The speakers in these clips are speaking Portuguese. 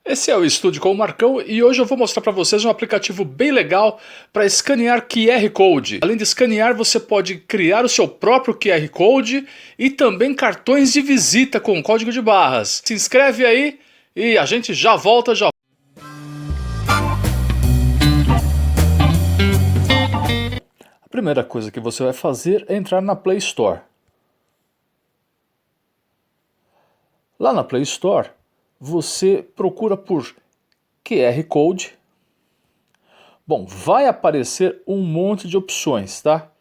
Esse é o Estúdio com o Marcão e hoje eu vou mostrar para vocês um aplicativo bem legal para escanear QR Code. Além de escanear, você pode criar o seu próprio QR Code e também cartões de visita com código de barras. Se inscreve aí e a gente já volta já. A primeira coisa que você vai fazer é entrar na Play Store. Lá na Play Store, você procura por QR Code. Bom, vai aparecer um monte de opções, tá?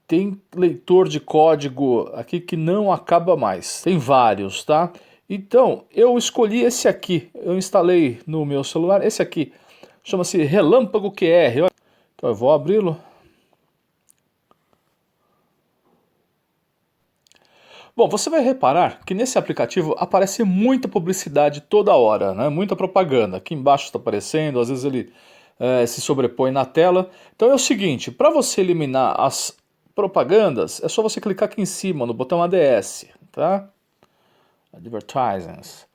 Tem leitor de código aqui que não acaba mais. Tem vários, tá? Então, eu escolhi esse aqui. Eu instalei no meu celular esse aqui. Chama-se Relâmpago QR. Então eu vou abri-lo. Bom, você vai reparar que nesse aplicativo aparece muita publicidade toda hora, né? Muita propaganda. Aqui embaixo está aparecendo, às vezes ele se sobrepõe na tela. Então é o seguinte, para você eliminar as propagandas, é só você clicar aqui em cima no botão ADS, tá? Advertisements.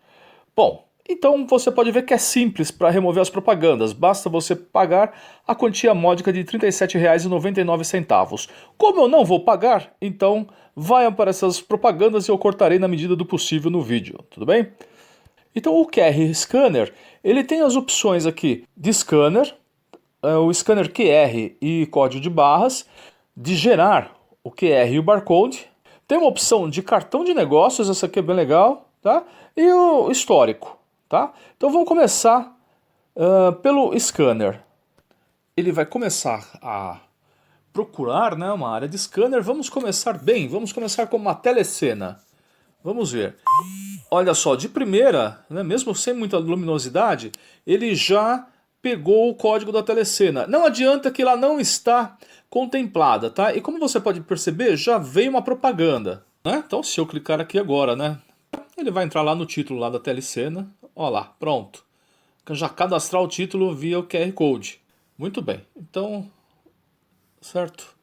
Bom, então você pode ver que é simples para remover as propagandas, basta você pagar a quantia módica de R$ 37,99. Como eu não vou pagar, então vai aparecer as propagandas e eu cortarei na medida do possível no vídeo, tudo bem? Então o QR Scanner, ele tem as opções aqui de scanner, o scanner QR e código de barras, de gerar o QR e o barcode. Tem uma opção de cartão de negócios, essa aqui é bem legal, tá? E o histórico, tá? Então vamos começar pelo scanner. Ele vai começar a procurar, né, uma área de scanner. Vamos começar bem, vamos começar com uma telecena. Vamos ver. Olha só, de primeira, né, mesmo sem muita luminosidade, ele já pegou o código da telecena. Não adianta que ela não está contemplada, tá? E como você pode perceber, já veio uma propaganda, né? Então se eu clicar aqui agora, né, ele vai entrar lá no título lá da telecena. Ó lá, pronto. Já cadastrar o título via o QR Code. Muito bem. Então, certo?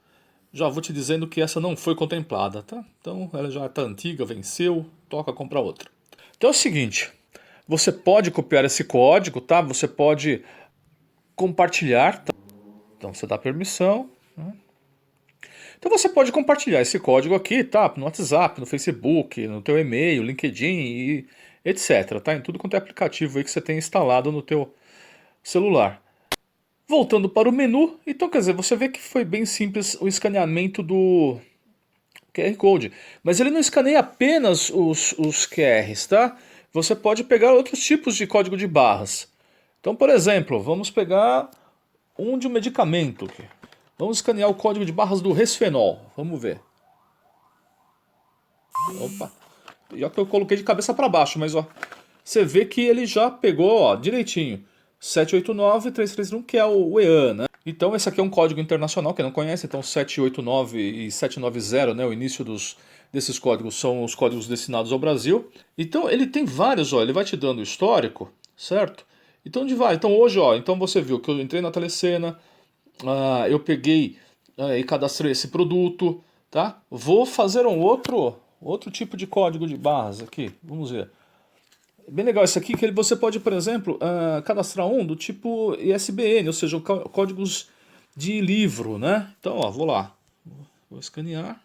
Já vou te dizendo que essa não foi contemplada, tá? Então ela já está antiga, venceu, toca comprar outra. Então é o seguinte, você pode copiar esse código, tá? Você pode compartilhar, tá? Então você dá permissão, né? Então você pode compartilhar esse código aqui, tá? No WhatsApp, no Facebook, no teu e-mail, LinkedIn e etc, tá? Em tudo quanto é aplicativo aí que você tem instalado no teu celular. Voltando para o menu, então quer dizer, você vê que foi bem simples o escaneamento do QR Code. Mas ele não escaneia apenas os QRs, tá? Você pode pegar outros tipos de código de barras. Então, por exemplo, vamos pegar um de um medicamento. Vamos escanear o código de barras do Resfenol. Vamos ver. Opa. Já que eu coloquei de cabeça para baixo, mas ó, você vê que ele já pegou ó, direitinho. 789-331, que é o EAN, né? Então esse aqui é um código internacional, quem não conhece, então 789 e 790, né, o início desses códigos são os códigos destinados ao Brasil. Então ele tem vários, ó, ele vai te dando o histórico, certo? Então de vai. Então hoje, ó, então você viu que eu entrei na telecena, eu peguei e cadastrei esse produto, tá? Vou fazer um outro tipo de código de barras aqui, vamos ver. Bem legal isso aqui, que você pode, por exemplo, cadastrar um do tipo ISBN, ou seja, códigos de livro, né? Então, ó, vou lá. Vou escanear.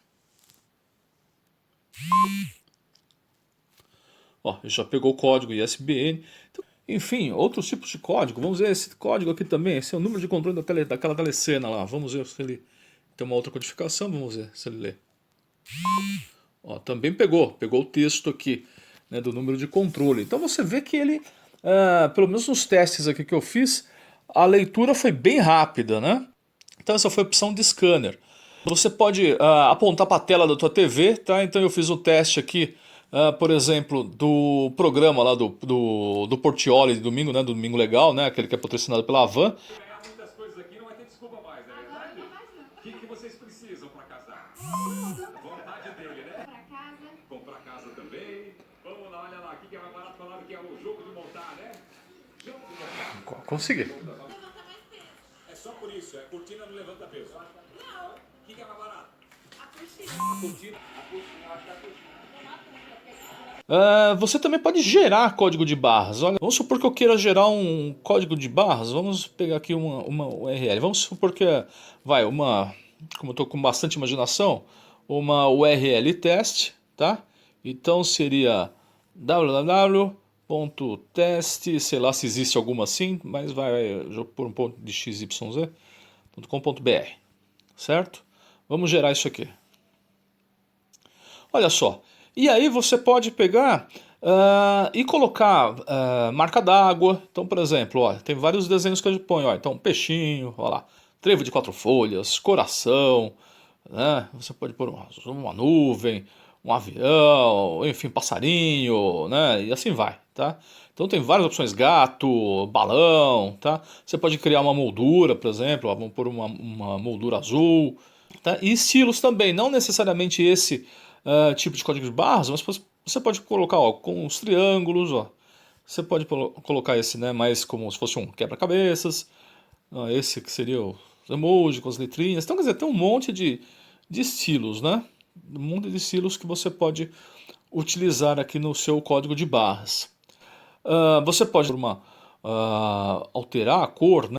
Ó, já pegou o código ISBN. Então, enfim, outros tipos de código. Vamos ver esse código aqui também. Esse é o número de controle daquela telecena lá. Vamos ver se ele tem uma outra codificação. Vamos ver se ele lê. Ó, também pegou o texto aqui, né, do número de controle. Então você vê que ele, pelo menos nos testes aqui que eu fiz, a leitura foi bem rápida, né? Então essa foi a opção de scanner. Você pode apontar para a tela da tua TV, tá? Então eu fiz o teste aqui, por exemplo, do programa lá do Portioli de domingo, né? Do Domingo Legal, né? Aquele que é patrocinado pela Havan. Muitas coisas aqui não vai ter desculpa mais, é verdade? O que vocês precisam para casar? Vontade dele, né? Comprar casa também. Vamos lá, olha lá. O que é mais barato? Falaram que é o jogo de montar, né? Jogo de montar. Consegui. É só por isso, é cortina não levanta peso. Não. O que é mais barato? A cortina. A cortina. A cortina, eu acho que é a cortina. Você também pode gerar código de barras. Olha, vamos supor que eu queira gerar um código de barras. Vamos pegar aqui uma URL. Vamos supor que como eu estou com bastante imaginação, uma URL teste, tá? Então seria www.teste, sei lá se existe alguma assim, mas vai por um ponto de xyz.com.br, certo? Vamos gerar isso aqui. Olha só. E aí você pode pegar e colocar marca d'água. Então, por exemplo, ó, tem vários desenhos que a gente põe. Ó, então, peixinho, ó lá, trevo de 4 folhas, coração, né? Você pode pôr uma nuvem, um avião, enfim, passarinho, né? E assim vai, tá? Então tem várias opções, gato, balão, tá? Você pode criar uma moldura, por exemplo, ó, vamos pôr uma moldura azul, tá? E estilos também, não necessariamente esse tipo de código de barras, mas você pode colocar ó, com os triângulos, ó. Você pode colocar esse, né, mais como se fosse um quebra-cabeças, esse que seria os emojis com as letrinhas. Então, quer dizer, tem um monte de estilos, né? Um monte de estilos que você pode utilizar aqui no seu código de barras. Você pode alterar a cor, né?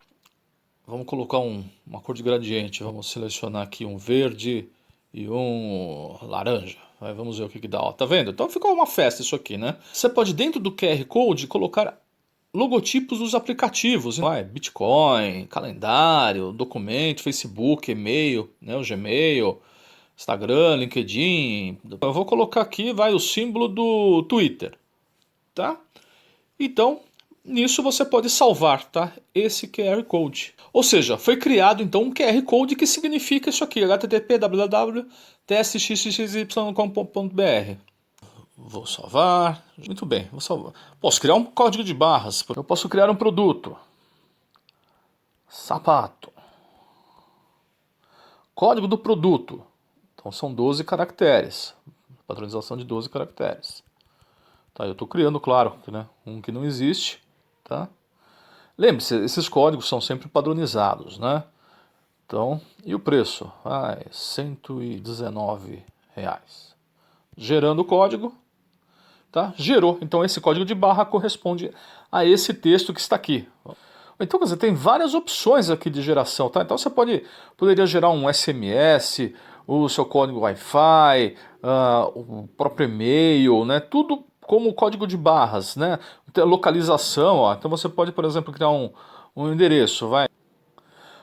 Vamos colocar uma cor de gradiente. Vamos selecionar aqui um verde e um laranja. Aí vamos ver o que dá. Ó, tá vendo? Então ficou uma festa isso aqui, né? Você pode dentro do QR Code colocar logotipos dos aplicativos. Vai, Bitcoin, calendário, documento, Facebook, e-mail, né, o Gmail, Instagram, LinkedIn. Eu vou colocar aqui, vai, o símbolo do Twitter, tá? Então, nisso você pode salvar, tá? Esse QR Code. Ou seja, foi criado então um QR Code que significa isso aqui, http www.testxxy.com.br. Vou salvar. Muito bem, vou salvar. Posso criar um código de barras. Eu posso criar um produto. Sapato. Código do produto. Então são 12 caracteres. Padronização de 12 caracteres. Tá, eu estou criando, claro, né, um que não existe. Tá? Lembre-se, esses códigos são sempre padronizados, né? Então, e o preço? É R$119. Gerando o código, tá? Gerou. Então esse código de barra corresponde a esse texto que está aqui. Então, quer dizer, tem várias opções aqui de geração, tá? Então você poderia gerar um SMS, o seu código Wi-Fi, o próprio e-mail, né? Tudo como código de barras, né? Localização, ó. Então você pode, por exemplo, criar um endereço, vai.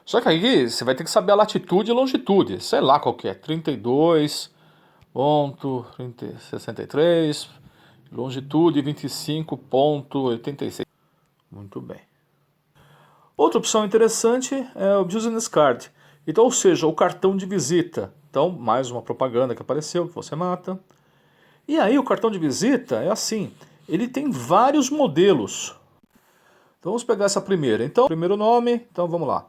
Só que aí você vai ter que saber a latitude e longitude, sei lá qual que é, 32.63, longitude 25.86. Muito bem. Outra opção interessante é o Business Card. Então, ou seja, o cartão de visita. Então, mais uma propaganda que apareceu, que você mata. E aí o cartão de visita é assim, ele tem vários modelos. Então vamos pegar essa primeira. Então, primeiro nome, então vamos lá.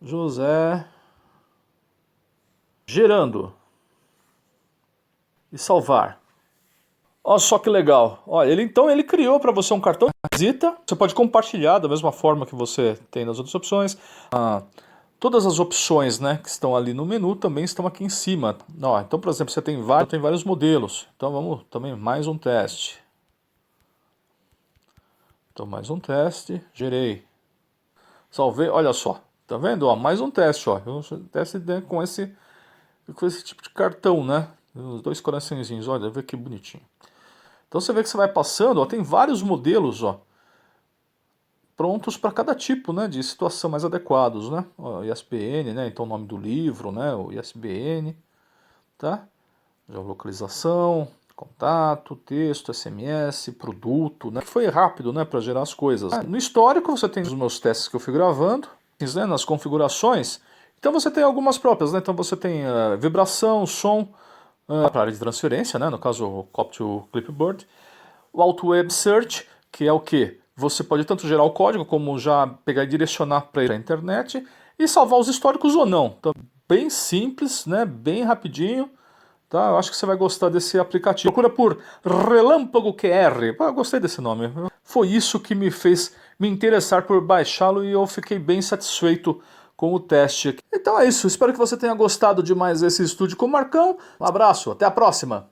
José gerando e salvar. Olha só que legal. Olha, ele criou para você um cartão de visita. Você pode compartilhar da mesma forma que você tem nas outras opções. Todas as opções, né, que estão ali no menu também estão aqui em cima. Ó, então, por exemplo, você tem vários modelos. Então vamos também mais um teste. Então mais um teste, gerei. Salvei, olha só. Tá vendo? Ó, mais um teste, ó. Um teste, né, com esse tipo de cartão, né? Os dois coraçõezinhos, olha, vê que bonitinho. Então você vê que você vai passando, ó, tem vários modelos, ó, prontos para cada tipo, né, de situação mais adequados, né? Ó, ISBN, né? Então o nome do livro, né? O ISBN, tá? Geolocalização, contato, texto, SMS, produto, né? Foi rápido, né, para gerar as coisas. No histórico você tem os meus testes que eu fui gravando, né, nas configurações. Então você tem algumas próprias, né? Então você tem vibração, som, para a área de transferência, né? No caso o Copy to Clipboard. O Auto Web Search, que é o que? Você pode tanto gerar o código, como já pegar e direcionar para a internet, e salvar os históricos ou não. Então, bem simples, né? Bem rapidinho. Tá? Eu acho que você vai gostar desse aplicativo. Procura por Relâmpago QR. Eu gostei desse nome. Foi isso que me fez me interessar por baixá-lo e eu fiquei bem satisfeito com o teste. Então é isso. Espero que você tenha gostado de mais esse estúdio com o Marcão. Um abraço. Até a próxima.